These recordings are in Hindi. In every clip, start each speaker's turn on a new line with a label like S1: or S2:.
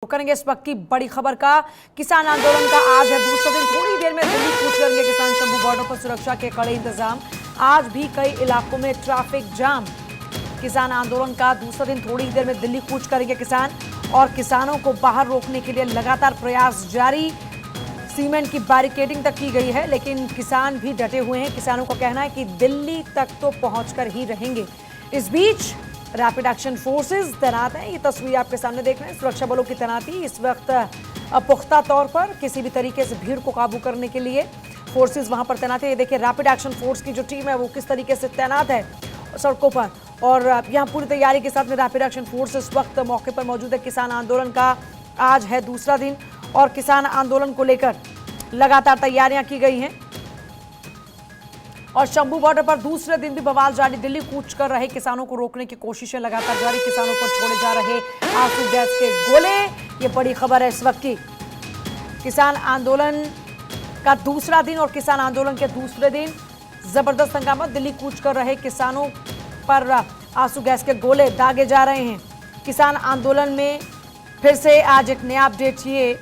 S1: करेंगे इस वक्त की बड़ी खबर का। किसान आंदोलन का आज है दूसरा दिन। थोड़ी देर में दिल्ली कूच करेंगे किसान। शंभू बॉर्डर पर सुरक्षा के कड़े इंतजाम। आज भी कई इलाकों में ट्रैफिक जाम। किसान आंदोलन का दूसरा दिन। थोड़ी देर में दिल्ली कूच करेंगे किसान और किसानों को बाहर रोकने के लिए लगातार प्रयास जारी। सीमेंट की बैरिकेडिंग तक की गई है, लेकिन किसान भी डटे हुए हैं। किसानों का कहना है कि दिल्ली तक तो पहुंचकर ही रहेंगे। इस बीच रैपिड एक्शन फोर्सेस तैनात हैं। ये तस्वीर आपके सामने देख रहे हैं। सुरक्षा बलों की तैनाती इस वक्त पुख्ता तौर पर किसी भी तरीके से भीड़ को काबू करने के लिए फोर्सेस वहां पर तैनात है। ये देखिए रैपिड एक्शन फोर्स की जो टीम है वो किस तरीके से तैनात है सड़कों पर, और यहाँ पूरी तैयारी के साथ में रैपिड एक्शन फोर्स इस वक्त मौके पर मौजूद है। किसान आंदोलन का आज है दूसरा दिन और किसान आंदोलन को लेकर लगातार तैयारियां की गई हैं। और शंभू बॉर्डर पर दूसरे दिन भी बवाल जारी। दिल्ली कूच कर रहे किसानों को रोकने की कोशिशें लगातार जारी। किसानों पर छोड़े जा रहे आंसू गैस के गोले, ये बड़ी खबर है इस वक्त की। किसान आंदोलन का दूसरा दिन और किसान आंदोलन के दूसरे दिन जबरदस्त हंगामा। दिल्ली कूच कर रहे किसानों पर आंसू गैस के गोले दागे जा रहे हैं। किसान आंदोलन में फिर से आज एक नया अपडेट ये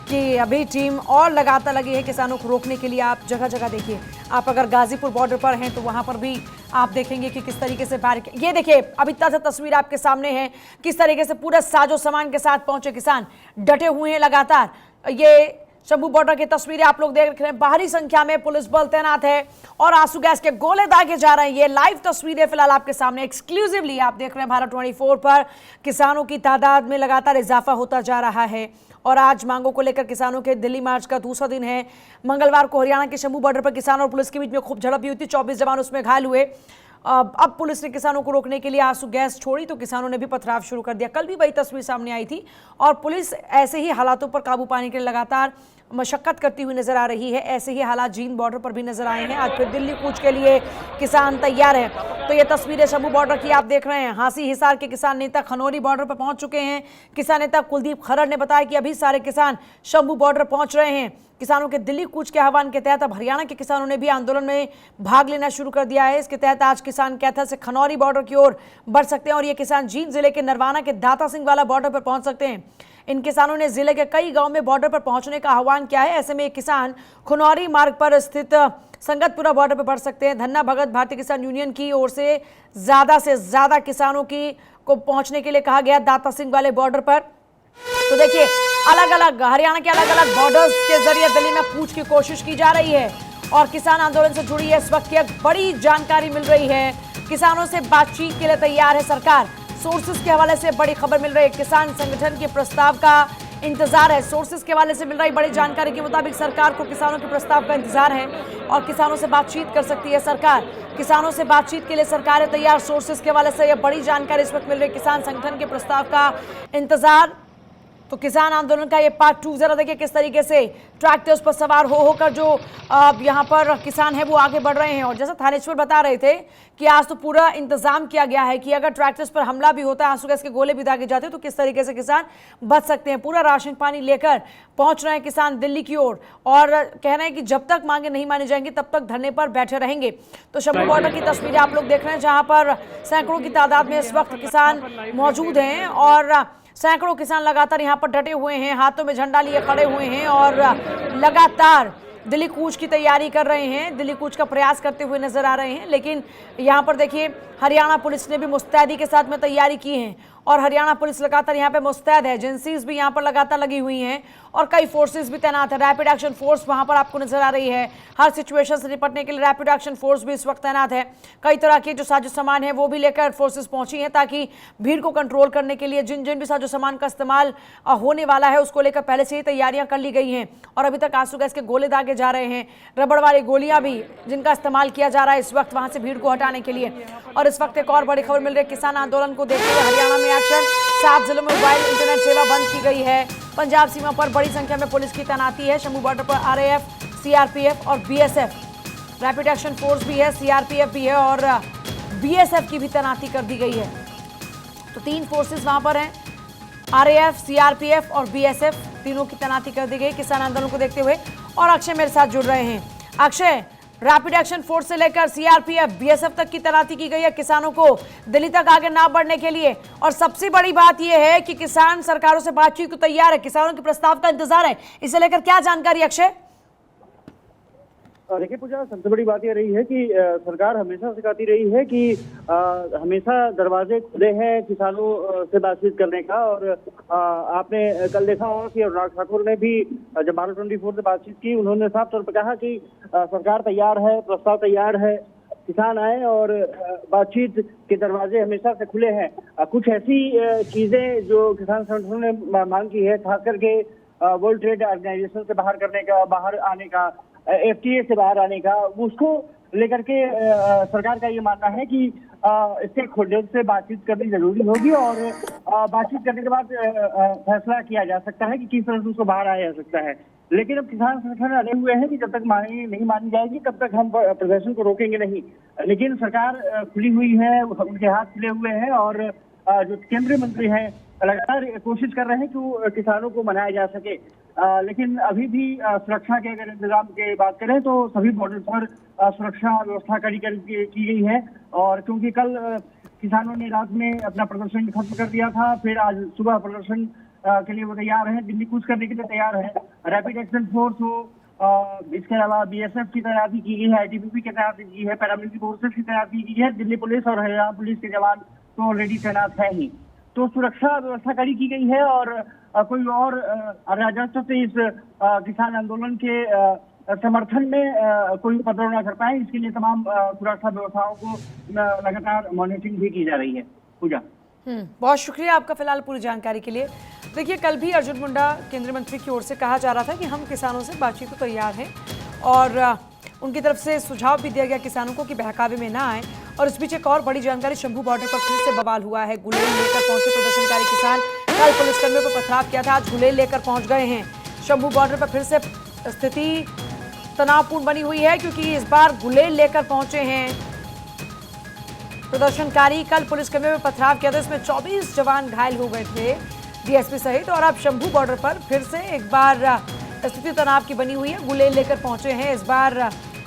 S1: कि अभी टीम और लगातार लगी है किसानों को रोकने के लिए। आप जगह जगह देखिए, आप अगर गाजीपुर बॉर्डर पर हैं तो वहां पर भी आप देखेंगे कि किस तरीके से बैरिकेड। ये देखिए अभी ताजा तस्वीर आपके सामने है, किस तरीके से पूरा साजो सामान के साथ पहुंचे किसान, डटे हुए हैं लगातार। ये शंभू बॉर्डर की तस्वीरें आप लोग देख रहे हैं। बाहरी संख्या में पुलिस बल तैनात है और आंसू गैस के गोले दागे जा रहे हैं। ये लाइव तस्वीरें फिलहाल आपके सामने एक्सक्लूसिवली आप देख रहे हैं भारत 24 पर। किसानों की तादाद में लगातार इजाफा होता जा रहा है और आज मांगों को लेकर किसानों के दिल्ली मार्च का दूसरा दिन है। मंगलवार को हरियाणा के शंभू बॉर्डर पर किसान और पुलिस के बीच में खूब झड़प हुई थी। 24 जवान उसमें घायल हुए। अब पुलिस ने किसानों को रोकने के लिए आंसू गैस छोड़ी तो किसानों ने भी पथराव शुरू कर दिया। कल भी वही तस्वीर सामने आई थी और पुलिस ऐसे ही हालातों पर काबू पाने के लिए लगातार मशक्कत करती हुई नजर आ रही है। ऐसे ही हालात जींद बॉर्डर पर भी नजर आए हैं। आज फिर दिल्ली कूच के लिए किसान तैयार हैं। तो ये तस्वीरें शंभू बॉर्डर की आप देख रहे हैं। हांसी हिसार के किसान नेता खनौरी बॉर्डर पर पहुंच चुके हैं। किसान नेता कुलदीप खरड़ ने बताया कि अभी सारे किसान शंभू बॉर्डर पहुंच रहे हैं। किसानों के दिल्ली कूच के आह्वान के तहत अब हरियाणा के किसानों ने भी आंदोलन में भाग लेना शुरू कर दिया है। इसके तहत आज किसान कैथल से खनौरी बॉर्डर की ओर बढ़ सकते हैं और ये किसान जींद जिले के नरवाना के दाता सिंह वाला बॉर्डर पर पहुंच सकते हैं। इन किसानों ने जिले के कई गांव में बॉर्डर पर पहुंचने का आह्वान किया है। ऐसे में ये किसान खुनौरी मार्ग पर स्थित संगतपुरा बॉर्डर पर बढ़ सकते हैं। धन्ना भगत भारतीय किसान यूनियन की ओर से ज्यादा किसानों को पहुंचने के लिए कहा गया दाता सिंह वाले बॉर्डर पर। तो देखिए अलग अलग हरियाणा के अलग अलग बॉर्डर्स के जरिए दिल्ली में कूच की कोशिश की जा रही है और किसान आंदोलन से जुड़ी इस वक्त की एक बड़ी जानकारी मिल रही है। किसानों से बातचीत के लिए तैयार है सरकार। सोर्सेस के हवाले से बड़ी खबर मिल रही है। किसान संगठन के प्रस्ताव का इंतजार है। सोर्सेस के हवाले से मिल रही बड़ी जानकारी के मुताबिक सरकार को किसानों के प्रस्ताव का इंतजार है और किसानों से बातचीत कर सकती है सरकार। किसानों से बातचीत के लिए सरकार है तैयार। सोर्सेस के हवाले से यह बड़ी जानकारी इस वक्त मिल रही है। किसान संगठन के प्रस्ताव का इंतजार। तो किसान आंदोलन का ये पार्ट 2 जरा देखिए किस तरीके से ट्रैक्टर्स पर सवार होकर जो यहाँ पर किसान है वो आगे बढ़ रहे हैं। और जैसा थानेश्वर बता रहे थे कि आज तो पूरा इंतजाम किया गया है कि अगर ट्रैक्टर्स पर हमला भी होता है, आंसू गैस के गोले भी दागे जाते हैं तो किस तरीके से किसान बच सकते हैं। पूरा राशन पानी लेकर पहुंच रहे हैं किसान दिल्ली की ओर और कह रहे हैं कि जब तक मांगे नहीं मानी जाएंगी तब तक धरने पर बैठे रहेंगे। तो शंभू बॉर्डर की तस्वीरें आप लोग देख रहे हैं जहां पर सैकड़ों की तादाद में इस वक्त किसान मौजूद हैं और सैकड़ों किसान लगातार यहाँ पर डटे हुए हैं, हाथों में झंडा लिए खड़े हुए हैं और लगातार दिल्ली कूच की तैयारी कर रहे हैं, दिल्ली कूच का प्रयास करते हुए नजर आ रहे हैं। लेकिन यहाँ पर देखिए हरियाणा पुलिस ने भी मुस्तैदी के साथ में तैयारी की है और हरियाणा पुलिस लगातार यहाँ पे मुस्तैद है। एजेंसीज भी यहाँ पर लगातार लगी हुई हैं और कई फोर्सेस भी तैनात है। रैपिड एक्शन फोर्स वहाँ पर आपको नजर आ रही है। हर सिचुएशन से निपटने के लिए रैपिड एक्शन फोर्स भी इस वक्त तैनात है। कई तरह के जो साजो सामान है वो भी लेकर फोर्सेस पहुंची हैं ताकि भीड़ को कंट्रोल करने के लिए जिन जिन भी साजो सामान का इस्तेमाल होने वाला है उसको लेकर पहले से ही तैयारियां कर ली गई हैं। और अभी तक आंसू गैस के गोले दागे जा रहे हैं, रबड़ वाली गोलियां भी जिनका इस्तेमाल किया जा रहा है इस वक्त वहां से भीड़ को हटाने के लिए। और इस वक्त एक और बड़ी खबर मिल रही है। किसान आंदोलन को देखते हुए हरियाणा में एक्शन। 7 जिलों में मोबाइल इंटरनेट सेवा बंद की गई है। पंजाब सीमा पर बड़ी संख्या में पुलिस की तैनाती है। शंभू बॉर्डर पर आरएएफ, सीआरपीएफ और बीएसएफ, रैपिड एक्शन फोर्स भी है, सीआरपीएफ भी है और बीएसएफ की भी तैनाती कर दी गई है। तो 3 फोर्सेस वहां पर हैं, आरएएफ, सीआरपीएफ और बीएसएफ, तीनों की तैनाती कर दी गई किसान आंदोलन को देखते हुए। और अक्षय मेरे साथ जुड़ रहे हैं। अक्षय, रैपिड एक्शन फोर्स से लेकर सीआरपीएफ, बीएसएफ तक की तैनाती की गई है किसानों को दिल्ली तक आगे ना बढ़ने के लिए। और सबसे बड़ी बात यह है कि किसान सरकारों से बातचीत को तैयार है, किसानों के प्रस्ताव का इंतजार है। इसे लेकर क्या जानकारी अक्षय?
S2: देखिए पूजा, सबसे बड़ी बात यह रही है कि सरकार हमेशा सिखाती रही है कि हमेशा दरवाजे खुले हैं किसानों से बातचीत करने का। और आपने कल देखा होगा कि अनुराग ठाकुर ने भी जब भारत 24 से बातचीत की, उन्होंने साफ तौर पर कहा कि सरकार तैयार है, प्रस्ताव तैयार है, किसान आए और बातचीत के दरवाजे हमेशा से खुले हैं। कुछ ऐसी चीजें जो किसान संगठनों ने मांग की है, खास करके वर्ल्ड ट्रेड ऑर्गेनाइजेशन से बाहर आने का, एफटीए से बाहर आने का, उसको लेकर के सरकार का ये मानना है कि स्टेक होल्डर से बातचीत करनी जरूरी होगी और बातचीत करने के बाद फैसला किया जा सकता है कि किस तरह से उसको बाहर आया जा सकता है। लेकिन अब किसान संगठन अड़े हुए हैं कि जब तक मांग नहीं मानी जाएगी तब तक हम प्रदर्शन को रोकेंगे नहीं। लेकिन सरकार खुली हुई है, उनके हाथ खुले हुए हैं और जो केंद्रीय मंत्री हैं लगातार कोशिश कर रहे हैं कि वो किसानों को मनाया जा सके। लेकिन अभी भी सुरक्षा के अगर इंतजाम की बात करें तो सभी बॉर्डर पर सुरक्षा व्यवस्था कड़ी की गई है। और क्योंकि कल किसानों ने रात में अपना प्रदर्शन खत्म कर दिया था, फिर आज सुबह प्रदर्शन के लिए वो तैयार है, दिल्ली कूच करने के लिए तैयार है। रैपिड एक्शन फोर्स हो, इसके अलावा बीएसएफ की तैनाती की गई है, आईटीबीपी की तैनाती की है, पैरामिलिट्री फोर्सेस की तैनाती की गई है, दिल्ली पुलिस और हरियाणा पुलिस के जवान तो ऑलरेडी तैनात है ही। तो सुरक्षा व्यवस्था कड़ी की गई है और कोई और अराजकता से इस किसान आंदोलन के समर्थन में कोई उपद्रव न कर पाए, इसके लिए तमाम सुरक्षा व्यवस्थाओं को लगातार मॉनिटरिंग भी की जा रही है। पूजा,
S1: बहुत शुक्रिया आपका फिलहाल पूरी जानकारी के लिए। देखिए, कल भी अर्जुन मुंडा केंद्रीय मंत्री की ओर से कहा जा रहा था कि हम किसानों से बातचीत को तैयार हैं और उनकी तरफ से सुझाव भी दिया गया किसानों को कि बहकावे में ना आए। और इस बीच एक और बड़ी जानकारी, शंभू बॉर्डर पर फिर से बवाल हुआ है। गुलेल लेकर पहुंचे प्रदर्शनकारी किसान, कल पुलिसकर्मियों पर पथराव किया था, आज गुलेल लेकर पहुंच गए हैं। शंभू बॉर्डर पर फिर से स्थिति तनावपूर्ण बनी हुई है क्योंकि इस बार गुलेल लेकर पहुंचे हैं प्रदर्शनकारी। कल पुलिसकर्मियों पर पथराव किया था, इसमें 24 जवान घायल हो गए थे, डीएसपी सहित। और अब शंभू बॉर्डर पर फिर से एक बार स्थिति तनाव की बनी हुई है, गुलेल लेकर पहुंचे हैं इस बार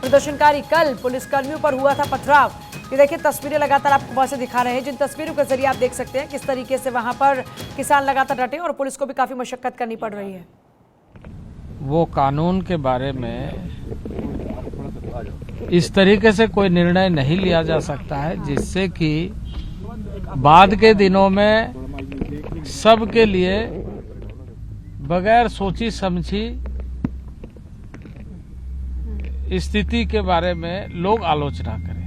S1: प्रदर्शनकारी। कल पुलिसकर्मियों पर हुआ था पथराव। ये देखिए, तस्वीरें लगातार आपको वहां से दिखा रहे हैं, जिन तस्वीरों के जरिए आप देख सकते हैं किस तरीके से वहां पर किसान लगातार डटे और पुलिस को भी काफी मशक्कत करनी पड़ रही है।
S3: वो कानून के बारे में इस तरीके से कोई निर्णय नहीं लिया जा सकता है जिससे कि बाद के दिनों में सबके लिए बगैर सोची समझी स्थिति के बारे में लोग आलोचना करें।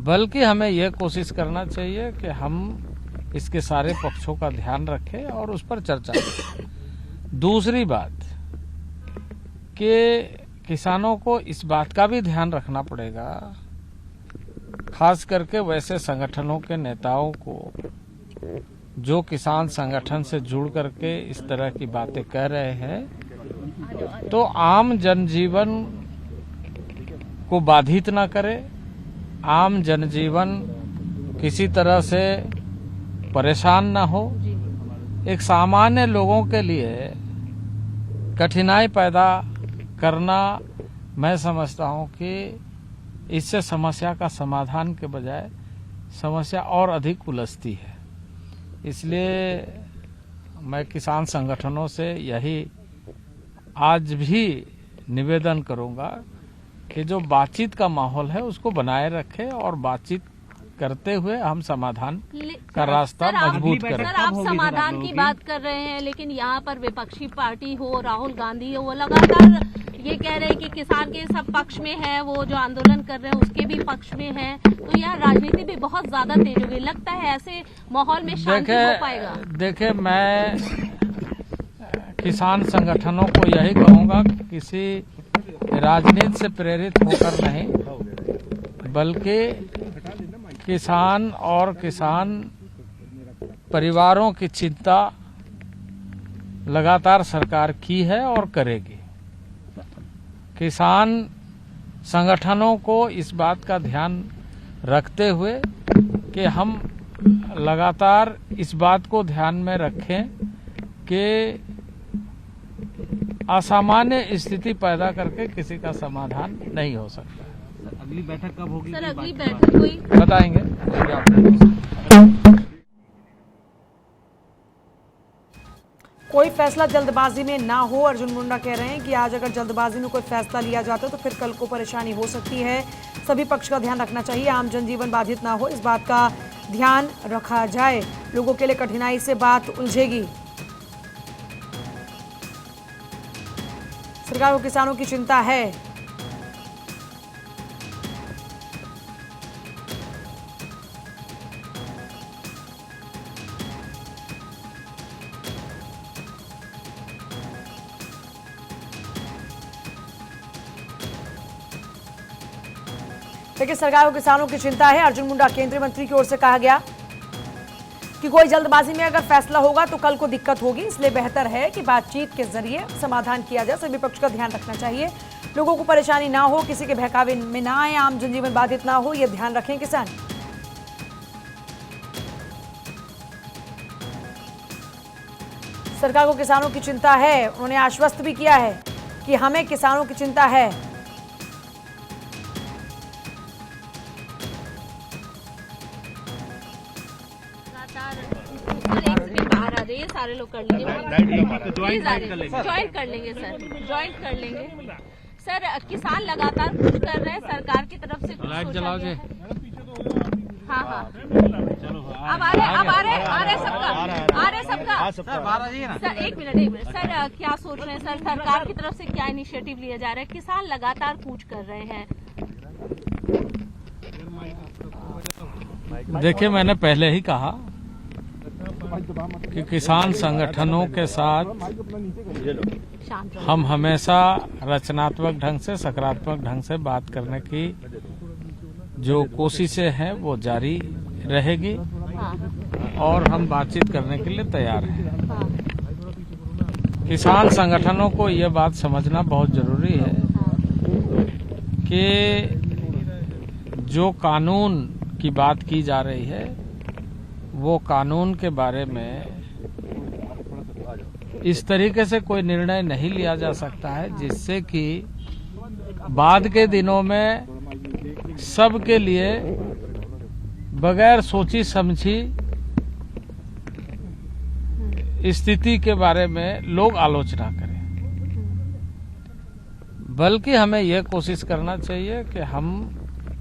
S3: बल्कि हमें यह कोशिश करना चाहिए कि हम इसके सारे पक्षों का ध्यान रखें और उस पर चर्चा करें। दूसरी बात कि किसानों को इस बात का भी ध्यान रखना पड़ेगा, खास करके वैसे संगठनों के नेताओं को जो किसान संगठन से जुड़ करके इस तरह की बातें कह रहे हैं, तो आम जनजीवन को बाधित ना करे, आम जनजीवन किसी तरह से परेशान ना हो। एक सामान्य लोगों के लिए कठिनाई पैदा करना, मैं समझता हूं कि इससे समस्या का समाधान के बजाय समस्या और अधिक उलझती है। इसलिए मैं किसान संगठनों से यही आज भी निवेदन करूंगा कि जो बातचीत का माहौल है उसको बनाए रखें और बातचीत करते हुए हम समाधान का रास्ता मजबूत करें।
S4: सर, आप समाधान की बात कर रहे हैं, लेकिन यहाँ पर विपक्षी पार्टी हो, राहुल गांधी हो, वो लगातार ये कह रहे हैं कि किसान के सब पक्ष में है, वो जो आंदोलन कर रहे हैं उसके भी पक्ष में है। तो यहाँ राजनीति भी बहुत ज्यादा तेज हो गई। लगता है ऐसे माहौल में शांति हो पाएगा?
S3: देखिए, मैं किसान संगठनों को यही कहूंगा कि किसी राजनीति से प्रेरित होकर नहीं, बल्कि किसान और किसान परिवारों की चिंता लगातार सरकार की है और करेगी। किसान संगठनों को इस बात का ध्यान रखते हुए कि हम लगातार इस बात को ध्यान में रखें कि असामान्य स्थिति पैदा करके किसी का समाधान नहीं हो सकता।
S5: अगली बैठक कब होगी?
S4: सर अगली बैठक हुई
S3: बताएंगे।
S1: कोई फैसला जल्दबाजी में ना हो। अर्जुन मुंडा कह रहे हैं कि आज अगर जल्दबाजी में कोई फैसला लिया जाता तो फिर कल को परेशानी हो सकती है। सभी पक्ष का ध्यान रखना चाहिए, आम जनजीवन बाधित ना हो, इस बात का ध्यान रखा जाए। लोगों के लिए कठिनाई से बात उलझेगी। सरकार को किसानों की चिंता है। देखिए, सरकार को किसानों की चिंता है। अर्जुन मुंडा केंद्रीय मंत्री की ओर से कहा गया कि कोई जल्दबाजी में अगर फैसला होगा तो कल को दिक्कत होगी, इसलिए बेहतर है कि बातचीत के जरिए समाधान किया जाए। सभी पक्ष का ध्यान रखना चाहिए, लोगों को परेशानी ना हो, किसी के बहकावे में ना आए, आम जनजीवन बाधित ना हो, यह ध्यान रखें किसान। सरकार को किसानों की चिंता है। उन्होंने आश्वस्त भी किया है कि हमें किसानों की चिंता है।
S4: बाहर आ जाइए, सारे लोग कर लेंगे, ज्वाइंट कर लेंगे सर, ज्वाइंट कर लेंगे सर। किसान लगातार कुछ कर रहे हैं, सरकार की तरफ से
S3: लाइट जलाओ जी।
S4: हाँ हाँ, अब आ रहे सबका सर। एक मिनट सर, क्या सोच रहे हैं सर, सरकार की तरफ से क्या इनिशिएटिव लिया जा रहा है? किसान लगातार कूच कर रहे हैं।
S3: देखिए, मैंने पहले ही कहा कि किसान संगठनों के साथ हम हमेशा रचनात्मक ढंग से, सकारात्मक ढंग से बात करने की जो कोशिशें हैं वो जारी रहेगी और हम बातचीत करने के लिए तैयार हैं। किसान संगठनों को ये बात समझना बहुत जरूरी है कि जो कानून की बात की जा रही है वो कानून के बारे में इस तरीके से कोई निर्णय नहीं लिया जा सकता है जिससे कि बाद के दिनों में सबके लिए बगैर सोची समझी स्थिति के बारे में लोग आलोचना करें। बल्कि हमें यह कोशिश करना चाहिए कि हम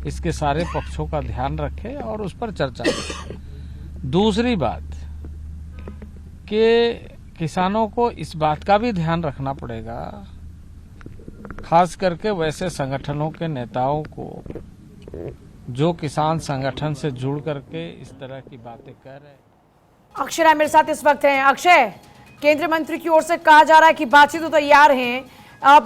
S3: इसके सारे पक्षों का ध्यान रखें और उस पर चर्चा करें। दूसरी बात कि किसानों को इस बात का भी ध्यान रखना पड़ेगा, खास करके वैसे संगठनों के नेताओं को जो किसान संगठन से जुड़ करके इस तरह की बातें कर रहे हैं।
S1: अक्षय राय मेरे साथ इस वक्त हैं। अक्षय, केंद्रीय मंत्री की ओर से कहा जा रहा है कि बातचीत तो तैयार हैं,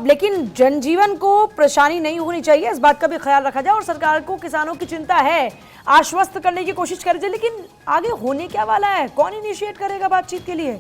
S1: लेकिन जनजीवन को परेशानी नहीं होनी चाहिए, इस बात का भी ख्याल रखा जाए और सरकार को किसानों की चिंता है, आश्वस्त करने की कोशिश करी जाए। लेकिन आगे होने क्या वाला है? कौन इनिशिएट करेगा बातचीत के लिए?